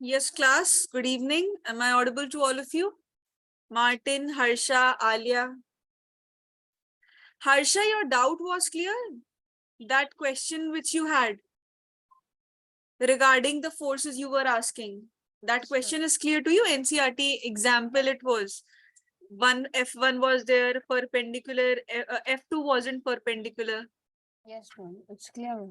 Yes, class. Good evening. Am I audible to all of you? Martin, Harsha, Alia. Harsha, your doubt was clear? That question which you had regarding the forces you were asking. That question is clear to you? NCERT example it was. F1 was there, perpendicular, F2 wasn't perpendicular. Yes, ma'am. It's clear.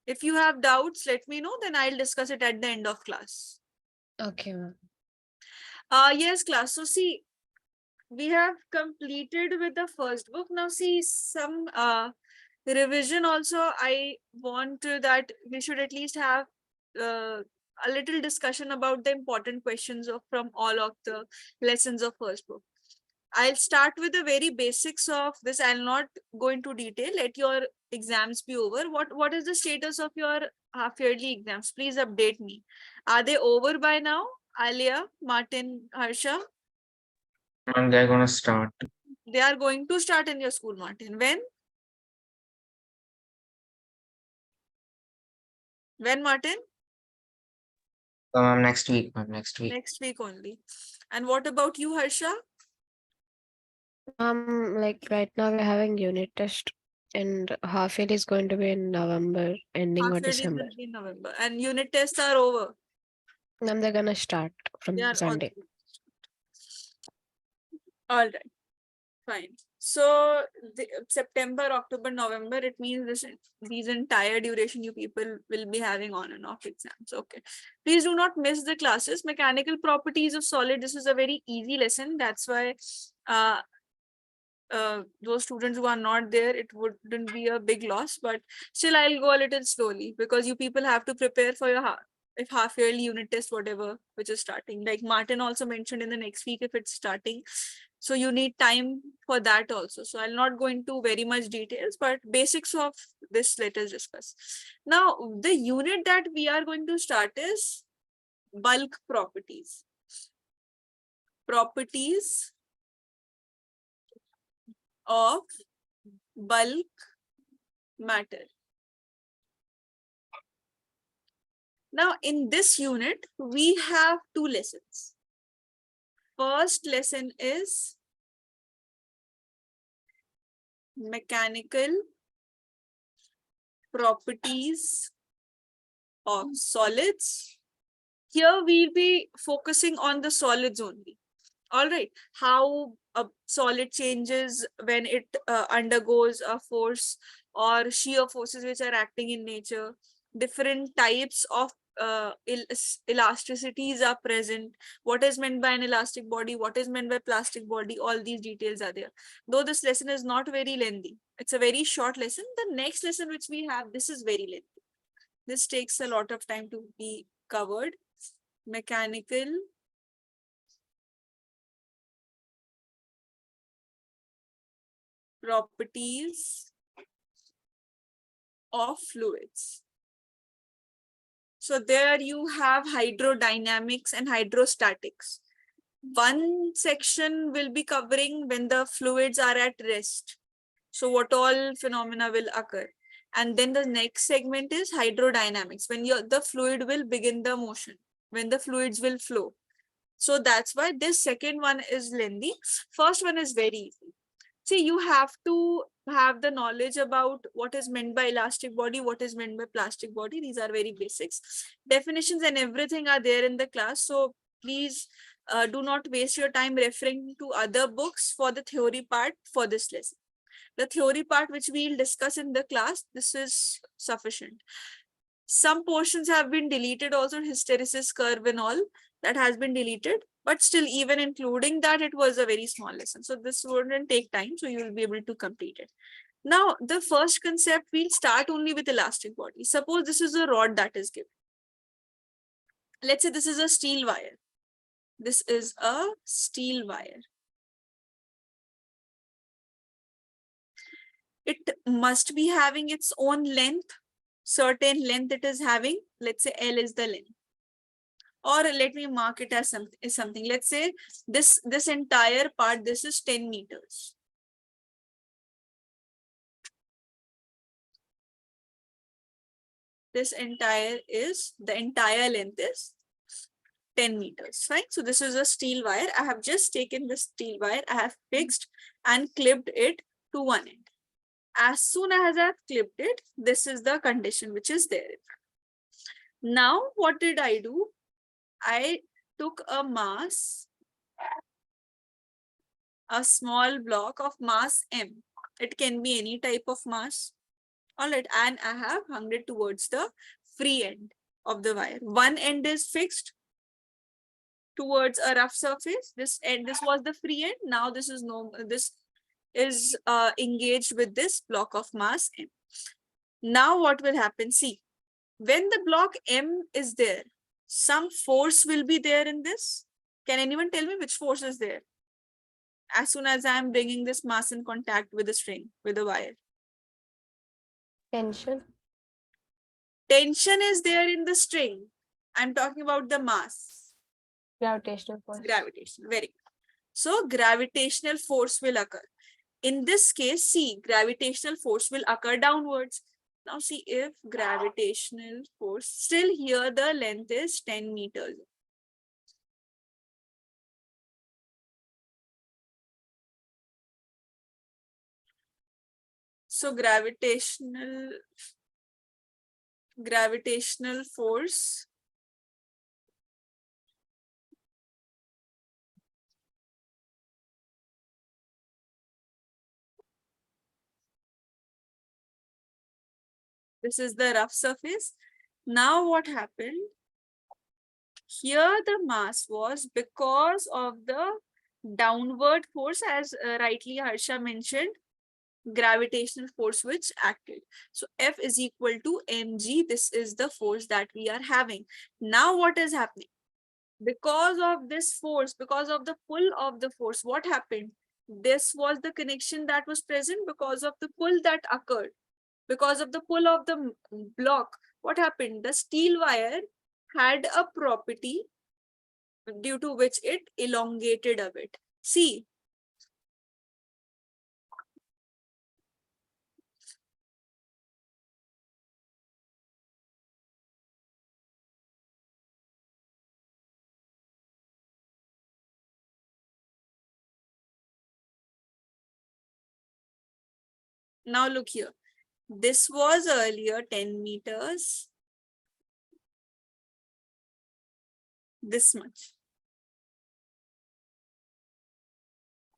If you have doubts, let me know, then I'll discuss it at the end of class. Okay, ma'am. Yes, class. So see, we have completed with the first book. Now see some revision also. I want that we should at least have a little discussion about the important questions from all of the lessons of first book. I'll start with the very basics of this. I'll not go into detail. Let your exams be over. What is the status of your half yearly exams? Please update me. Are they over by now? Alia, Martin, Harsha? And they're gonna start. They are going to start in your school, Martin. When? When, Martin? Next week, ma'am. Next week. Next week only. And what about you, Harsha? Like right now we're having unit test and half year is going to be in November, ending Half of yearly December. will be in November. And unit tests are over. Then they're gonna start They from are Sunday. all right. Fine. So September, October, November, it means these entire duration you people will be having on and off exams. Okay. Please do not miss the classes. Mechanical properties of solid. This is a very easy lesson. That's why those students who are not there, it wouldn't be a big loss, but still I'll go a little slowly because you people have to prepare for your half yearly unit test, whatever, which is starting. Like Martin also mentioned in the next week if it's starting. So you need time for that also. So I'll not go into very much details, but basics of this let us discuss. Now, the unit that we are going to start is bulk properties. Properties of bulk matter. Now, in this unit, we have two lessons. First lesson is mechanical properties of solids. Here we'll be focusing on the solids only. All right, how a solid changes when it undergoes a force or shear forces which are acting in nature. Different types of elasticities are present. What is meant by an elastic body? What is meant by plastic body? All these details are there. Though this lesson is not very lengthy, it's a very short lesson. The next lesson which we have, this is very lengthy. This takes a lot of time to be covered. Mechanical properties of fluids. So there you have hydrodynamics and hydrostatics. One section will be covering when the fluids are at rest. So what all phenomena will occur. And then the next segment is hydrodynamics, when the fluid will begin the motion, when the fluids will flow. So that's why this second one is lengthy. First one is very easy. See, you have to have the knowledge about what is meant by elastic body, what is meant by plastic body. These are very basics. Definitions and everything are there in the class. So please do not waste your time referring to other books for the theory part for this lesson. The theory part which we'll discuss in the class, this is sufficient. Some portions have been deleted also, hysteresis curve and all that has been deleted, but still even including that, it was a very small lesson. So this wouldn't take time, so you will be able to complete it. Now, the first concept, we'll start only with elastic body. Suppose this is a rod that is given. Let's say this is a steel wire. This is a steel wire. It must be having its own length, certain length it is having. Let's say L is the length. Or let me mark it as something. Let's say this entire part, this is 10 meters. This entire length is 10 meters, right? So this is a steel wire. I have just taken the steel wire, I have fixed and clipped it to one end. As soon as I've clipped it, this is the condition which is there. Now, what did I do? I took a mass, a small block of mass M. It can be any type of mass. All right, and I have hung it towards the free end of the wire. One end is fixed towards a rough surface. This was the free end. Now this is engaged with this block of mass M. Now what will happen? See, when the block M is there, some force will be there in this. Can anyone tell me which force is there? As soon as I am bringing this mass in contact with the string, with the wire. Tension. Tension is there in the string. I'm talking about the mass. Gravitational force. Gravitational. Very good. So gravitational force will occur. In this case, see, gravitational force will occur downwards. Now see, if gravitational force, still here the length is 10 meters. So gravitational force this is the rough surface. Now what happened? Here the mass was because of the downward force, as rightly Harsha mentioned, gravitational force which acted. So F is equal to mg. This is the force that we are having. Now what is happening? Because of this force, because of the pull of the force, what happened? This was the connection that was present because of the pull that occurred. Because of the pull of the block, what happened? The steel wire had a property due to which it elongated a bit. See, now look here. This was earlier 10 meters. This much.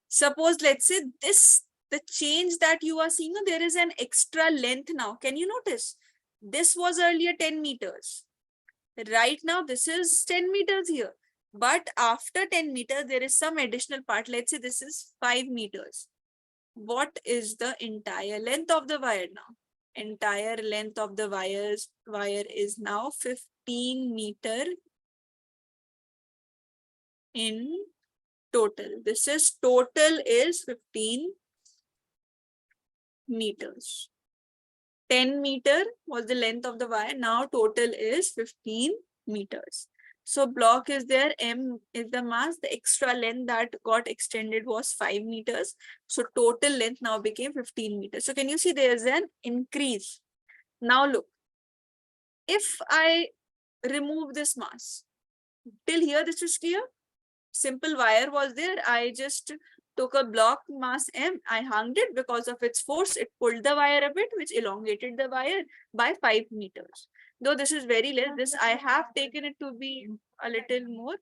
Suppose, let's say the change that you are seeing, there is an extra length now. Can you notice? This was earlier 10 meters. Right now, this is 10 meters here. But after 10 meters, there is some additional part. Let's say this is 5 meters. What is the entire length of the wire now? Entire length of the wire is now 15 meter in total. This is total is 15 meters. 10 meter was the length of the wire. Now total is 15 meters. So block is there, M is the mass, the extra length that got extended was 5 meters. So total length now became 15 meters. So can you see there is an increase? Now look, if I remove this mass, till here this is clear. Simple wire was there. I just took a block mass M. I hung it because of its force. It pulled the wire a bit, which elongated the wire by 5 meters. Though this is very less, this I have taken it to be a little more,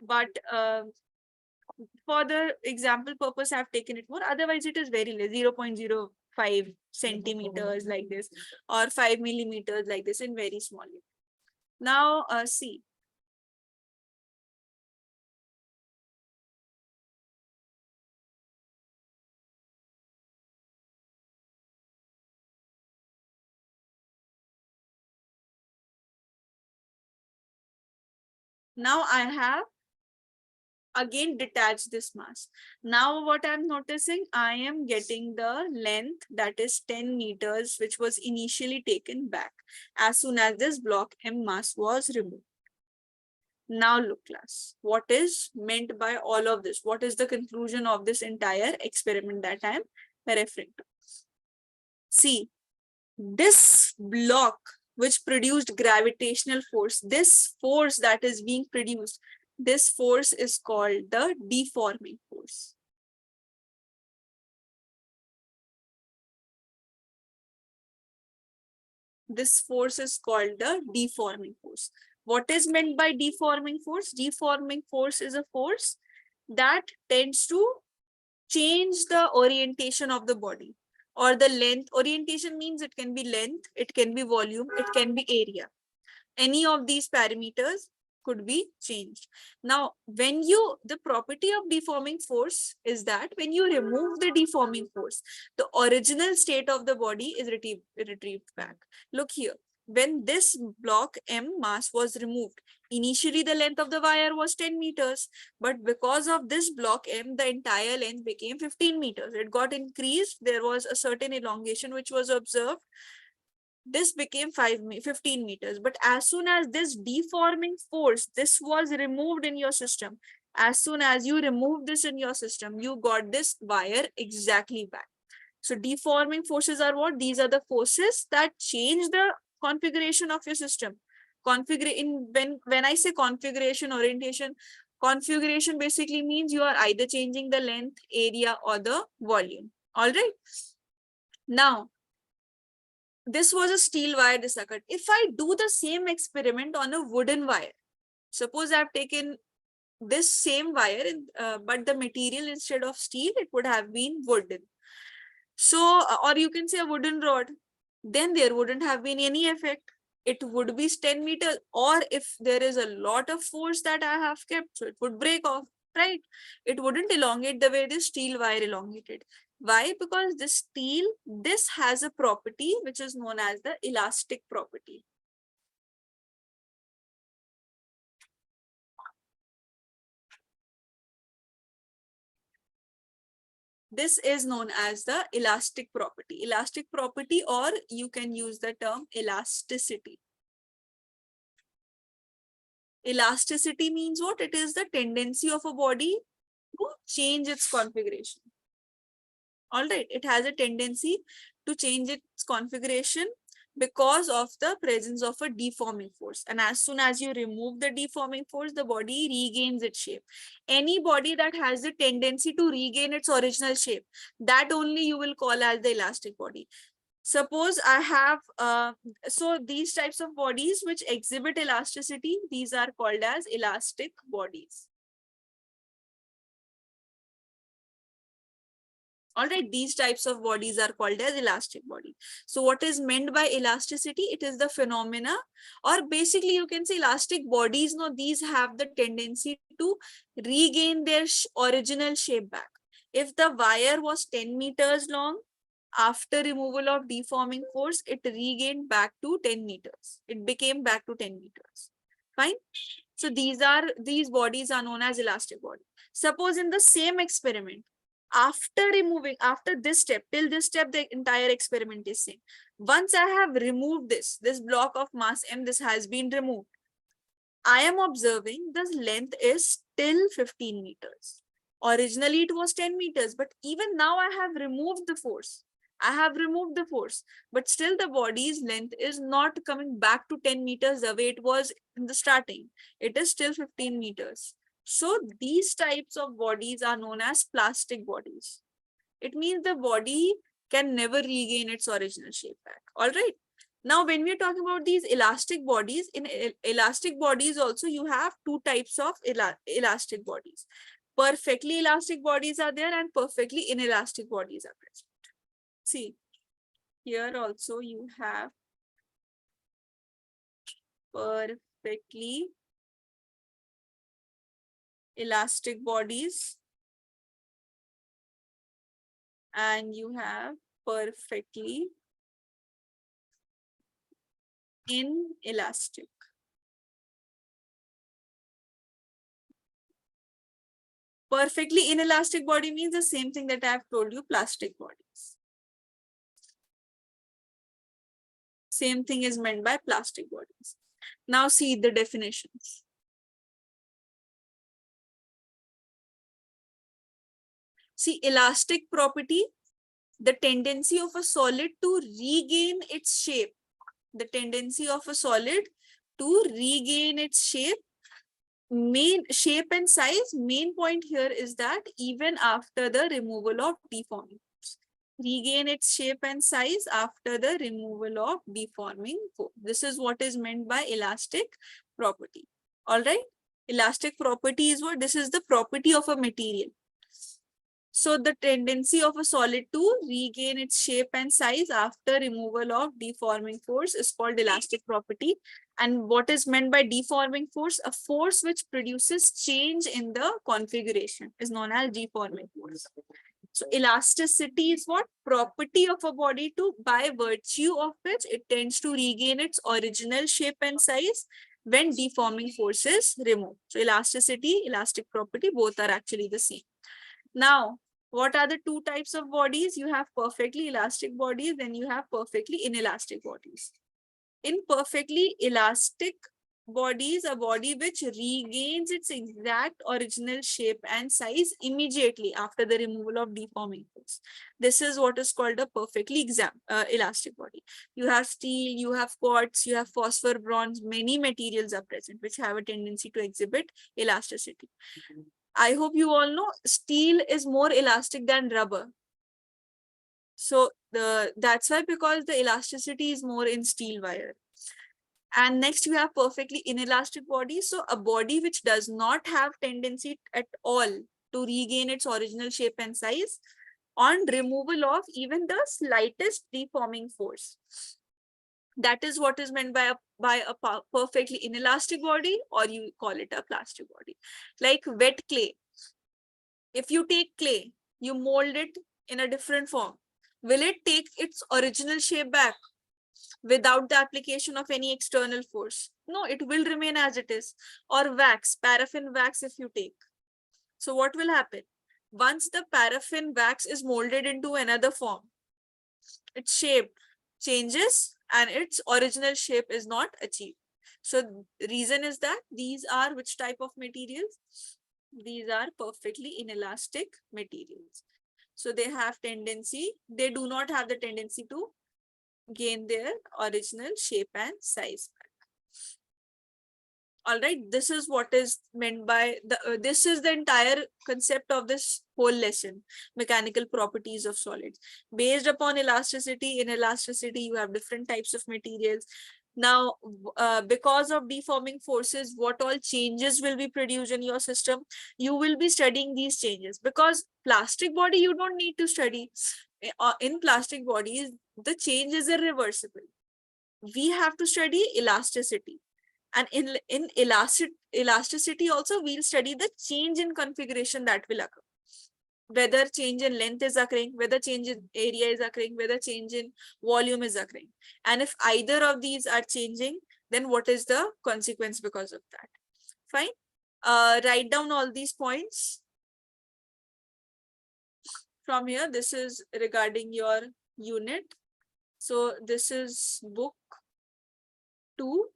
but for the example purpose, I have taken it more. Otherwise, it is very less, 0.05 centimeters like this, or 5 millimeters like this, in very small. Now, see. Now I have again detach this mass. Now what I'm noticing, I am getting the length that is 10 meters, which was initially taken back as soon as this block M mass was removed. Now look class, what is meant by all of this? What is the conclusion of this entire experiment that I'm referring to? See, this block which produced gravitational force. This force that is being produced, this force is called the deforming force. This force is called the deforming force. What is meant by deforming force? Deforming force is a force that tends to change the orientation of the body or the length. Orientation means it can be length, it can be volume, it can be area. Any of these parameters could be changed. Now, the property of deforming force is that when you remove the deforming force, the original state of the body is retrieved back. Look here, when this block M mass was removed, initially the length of the wire was 10 meters, but because of this block M, the entire length became 15 meters. It got increased. There was a certain elongation which was observed. This became 15 meters. But as soon as this deforming force, this was removed in your system, as soon as you remove this in your system, you got this wire exactly back. So deforming forces are what? These are the forces that change the configuration of your system. When I say configuration, orientation, configuration basically means you are either changing the length, area, or the volume. All right. Now, this was a steel wire this occurred. If I do the same experiment on a wooden wire, suppose I've taken this same wire, but the material instead of steel, it would have been wooden. So, or you can say a wooden rod, then there wouldn't have been any effect. It would be 10 meters, or if there is a lot of force that I have kept, so it would break off, right? It wouldn't elongate the way the steel wire elongated. Why? Because this steel, this has a property which is known as the elastic property. This is known as the elastic property. Elastic property, or you can use the term elasticity. Elasticity means what? It is the tendency of a body to change its configuration. All right, it has a tendency to change its configuration because of the presence of a deforming force. And as soon as you remove the deforming force, the body regains its shape. Any body that has the tendency to regain its original shape, that only you will call as the elastic body. Suppose I have, so these types of bodies which exhibit elasticity, these are called as elastic bodies. All right, these types of bodies are called as elastic body. So what is meant by elasticity? It is the phenomena, or basically you can say elastic bodies, no, these have the tendency to regain their original shape back. If the wire was 10 meters long, after removal of deforming force, it regained back to 10 meters. It became back to 10 meters. Fine. So these bodies are known as elastic body. Suppose in the same experiment, after this step, till this step, the entire experiment is same. Once I have removed this block of mass M, this has been removed. I am observing the length is still 15 meters. Originally it was 10 meters, but even now I have removed the force. But still the body's length is not coming back to 10 meters the way it was in the starting. It is still 15 meters. So these types of bodies are known as plastic bodies. It means the body can never regain its original shape back. All right. Now, when we're talking about these elastic bodies, in elastic bodies also you have two types of elastic bodies. Perfectly elastic bodies are there and perfectly inelastic bodies are present. See, here also you have perfectly elastic bodies and you have perfectly inelastic. Perfectly inelastic body means the same thing that I have told you, plastic bodies. Same thing is meant by plastic bodies. Now see the definitions. See, elastic property, the tendency of a solid to regain its shape the tendency of a solid to regain its shape. Main shape and size, main point here is that even after the removal of deforming force, regain its shape and size after the removal of deforming force. This is what is meant by elastic property. All right. Elastic property is what? This is the property of a material. So the tendency of a solid to regain its shape and size after removal of deforming force is called elastic property. And what is meant by deforming force? A force which produces change in the configuration is known as deforming force. So elasticity is what? Property of a body to, by virtue of which it tends to regain its original shape and size when deforming force is removed. So elasticity, elastic property, both are actually the same. Now, what are the two types of bodies? You have perfectly elastic bodies, then you have perfectly inelastic bodies. In perfectly elastic bodies, a body which regains its exact original shape and size immediately after the removal of deforming force. This is what is called a perfectly elastic body. You have steel, you have quartz, you have phosphor, bronze, many materials are present which have a tendency to exhibit elasticity. I hope you all know steel is more elastic than rubber. So that's why, because the elasticity is more in steel wire. And next you have perfectly inelastic body. So a body which does not have tendency at all to regain its original shape and size on removal of even the slightest deforming force. That is what is meant by a perfectly inelastic body, or you call it a plastic body. Like wet clay. If you take clay, you mold it in a different form. Will it take its original shape back without the application of any external force? No, it will remain as it is. Or wax, paraffin wax if you take. So what will happen? Once the paraffin wax is molded into another form, its shape changes and its original shape is not achieved. So the reason is that these are which type of materials? These are perfectly inelastic materials. So they have tendency, they do not have the tendency to gain their original shape and size. All right, this is what is meant by this is the entire concept of this whole lesson, mechanical properties of solids. Based upon elasticity, inelasticity, you have different types of materials. Now, because of deforming forces, what all changes will be produced in your system? You will be studying these changes, because plastic body, you don't need to study. In plastic bodies, the change is irreversible. We have to study elasticity. And in elasticity also, we'll study the change in configuration that will occur. Whether change in length is occurring, whether change in area is occurring, whether change in volume is occurring. And if either of these are changing, then what is the consequence because of that? Fine. Write down all these points. From here, this is regarding your unit. So this is book 2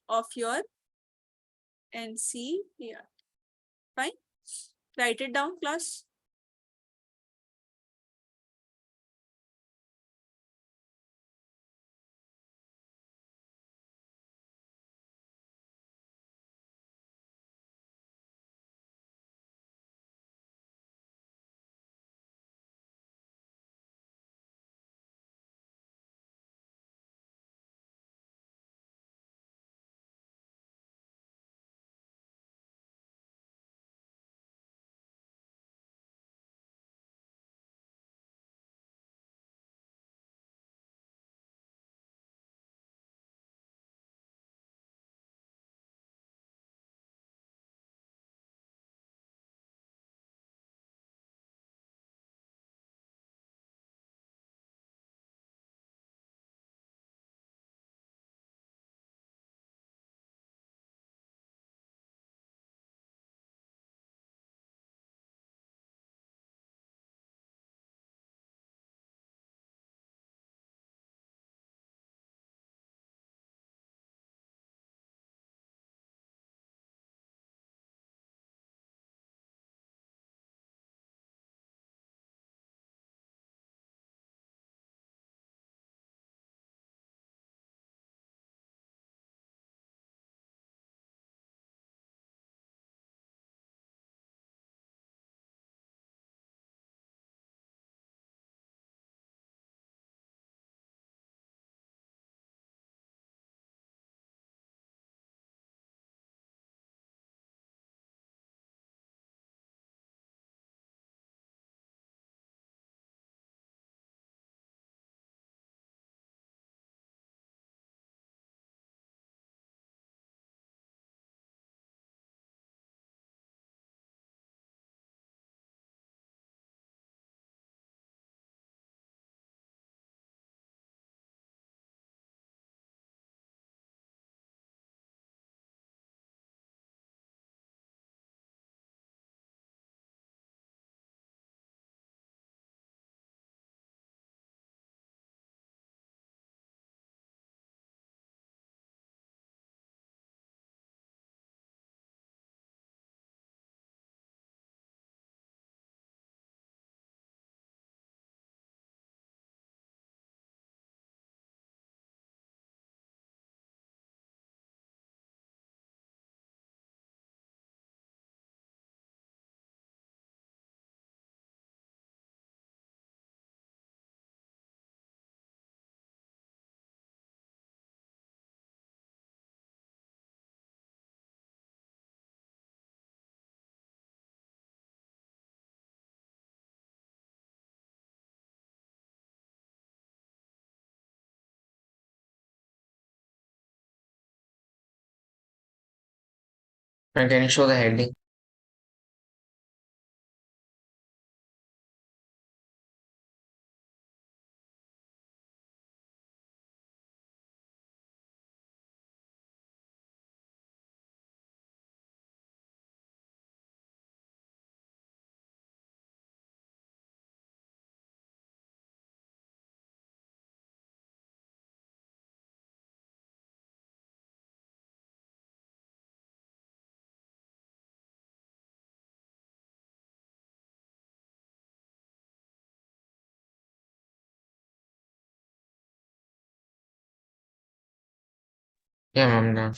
of your NC. Yeah. Fine. Write it down, class. And can you show the heading? Yeah, ma'am. Done.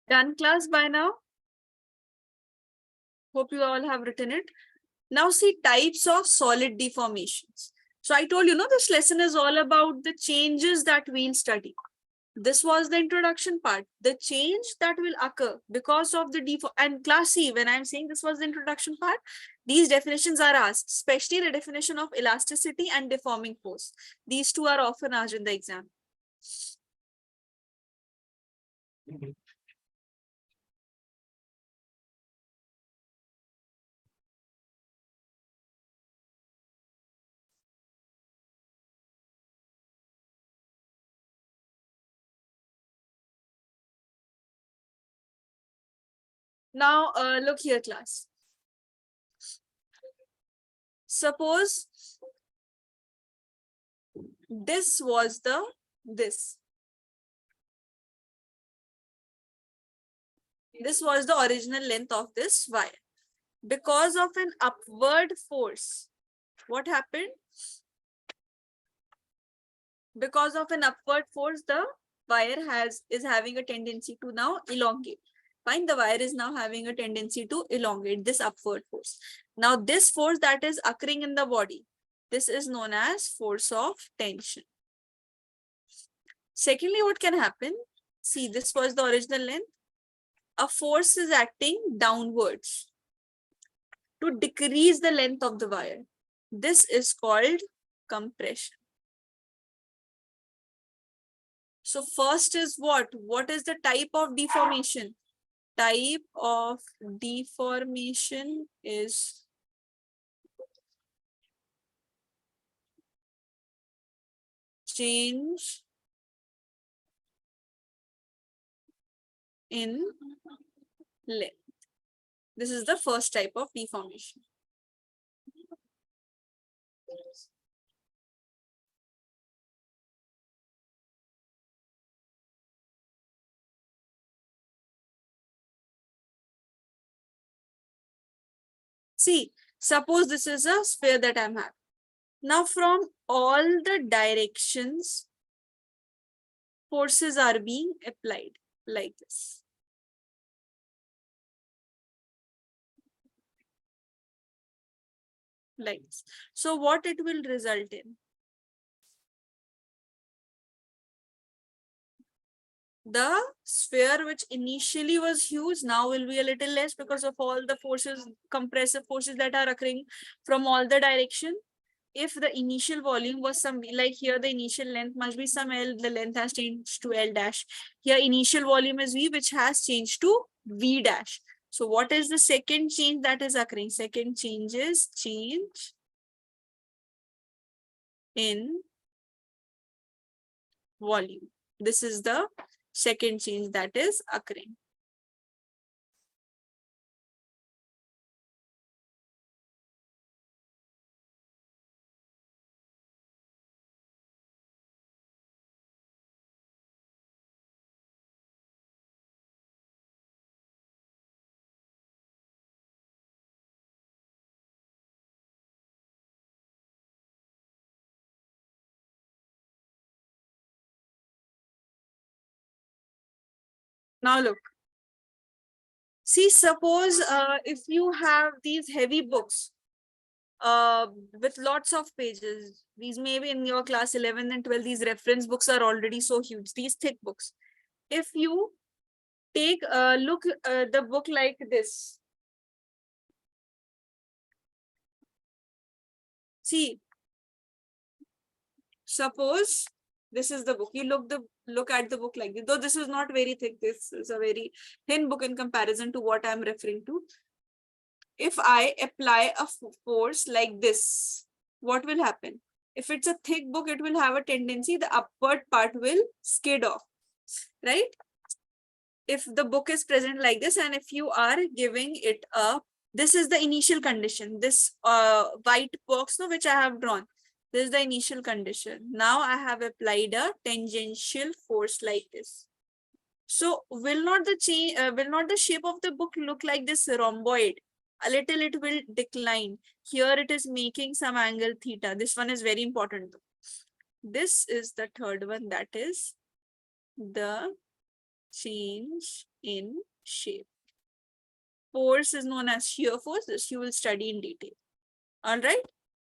Done class by now? Hope you all have written it. Now see types of solid deformations. So I told you, this lesson is all about the changes that we'll study. This was the introduction part. The change that will occur because of the deform. And class C, when I'm saying this was the introduction part, these definitions are asked, especially the definition of elasticity and deforming force. These two are often asked in the exam. Now, look here, class. Suppose this was this. This was the original length of this wire. Because of an upward force, what happened? Because of an upward force, the wire is having a tendency to now elongate. Fine, the wire is now having a tendency to elongate, this upward force. Now this force that is occurring in the body, this is known as force of tension. Secondly, what can happen? See, this was the original length. A force is acting downwards to decrease the length of the wire. This is called compression. So first is what? What is the type of deformation? Type of deformation is change in length. This is the first type of deformation. See, suppose this is a sphere that I'm having. Now from all the directions, forces are being applied like this. Like this. So what it will result in? The sphere which initially was huge now will be a little less because of all the forces, compressive forces that are occurring from all the direction. If the initial volume was some, like here the initial length must be some L, the length has changed to L dash. Here initial volume is V, which has changed to V dash. So what is the second change that is occurring? Second change is change in volume. This is the second change that is occurring. Now look. See, suppose if you have these heavy books with lots of pages, these maybe in your class 11 and 12, these reference books are already so huge, these thick books. If you take a look the book like this, see, suppose this is the book, you look at the book like this, though this is not very thick, this is a very thin book in comparison to what I'm referring to. If I apply a force like this, what will happen? If it's a thick book, it will have a tendency, the upward part will skid off, right? If the book is present like this, and if you are giving it a, this is the initial condition, this white box which I have drawn, this is the initial condition. Now I have applied a tangential force like this. So will not the shape of the book look like this rhomboid? A little it will decline. Here it is making some angle theta. This one is very important. This is the third one, that is the change in shape. Force is known as shear force. This you will study in detail. All right.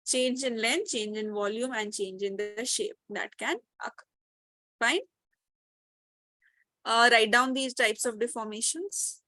Change in length, change in volume, and change in the shape that can occur. Fine. Write down these types of deformations.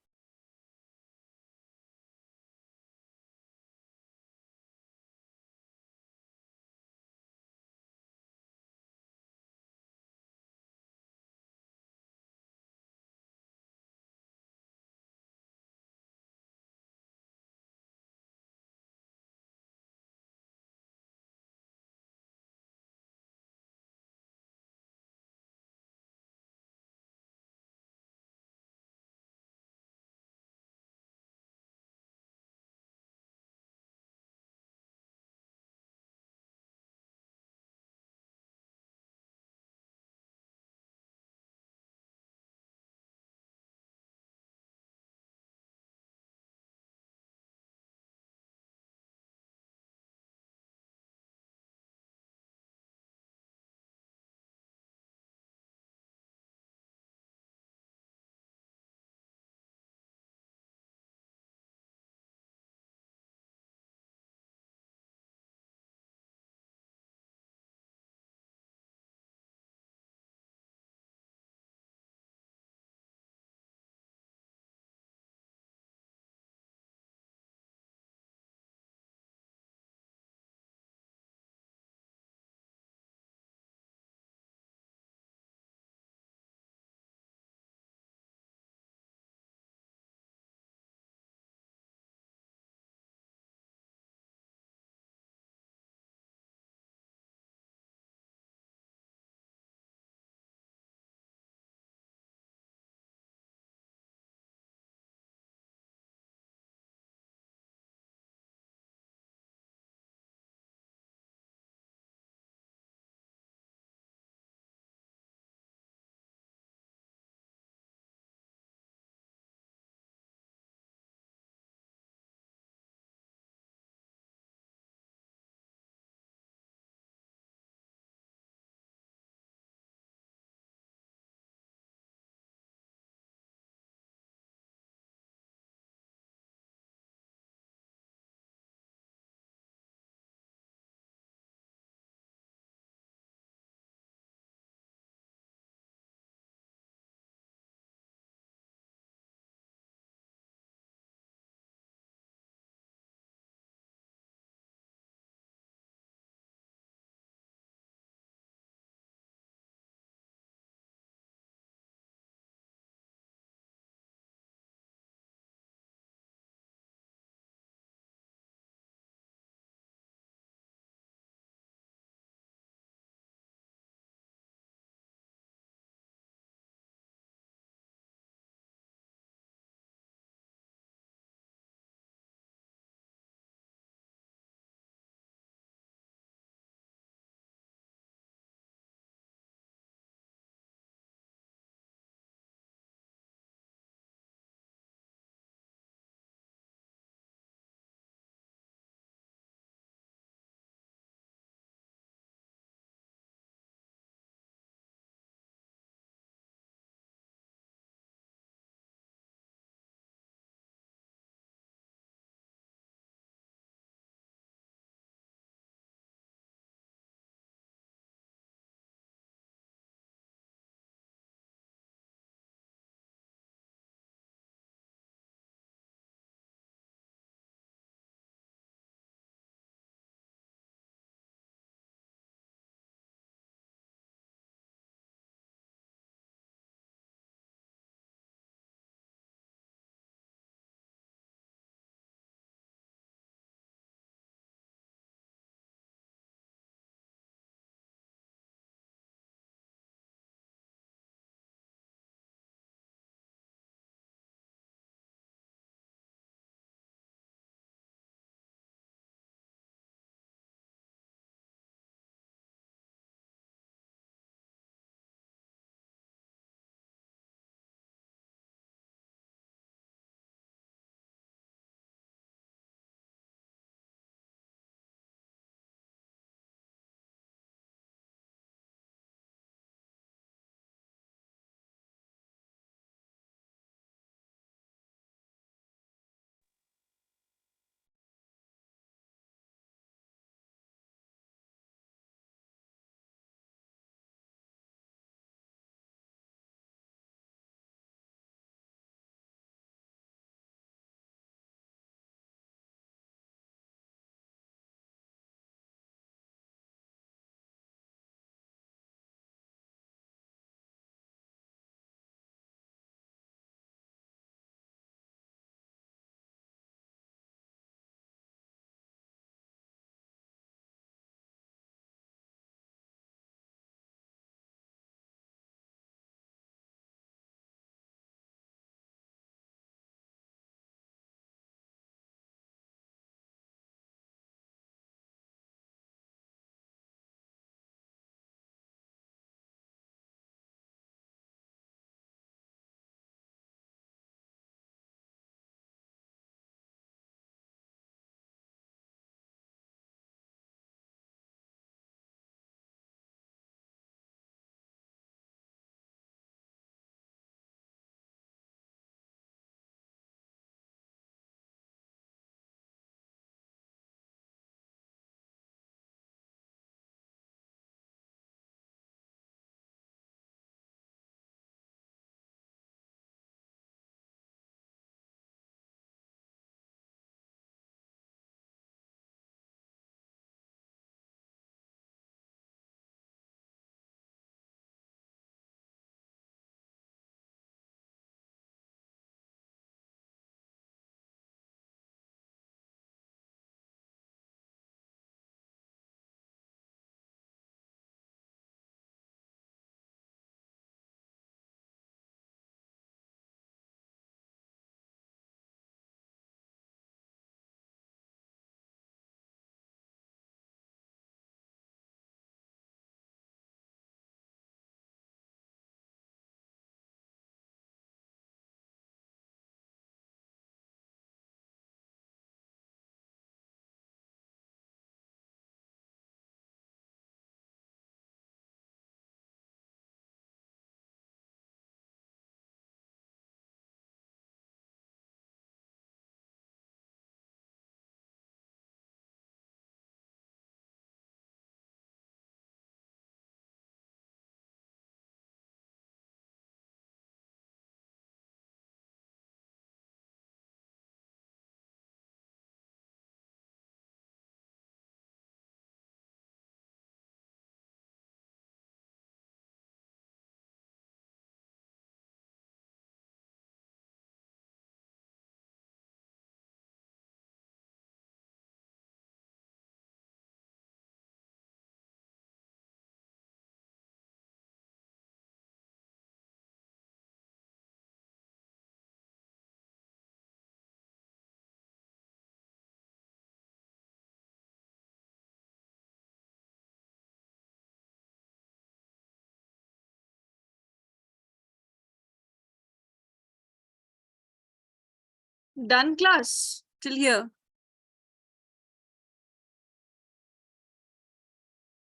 Done class till here?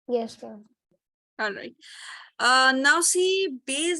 Yes, ma'am. All right. Now see, based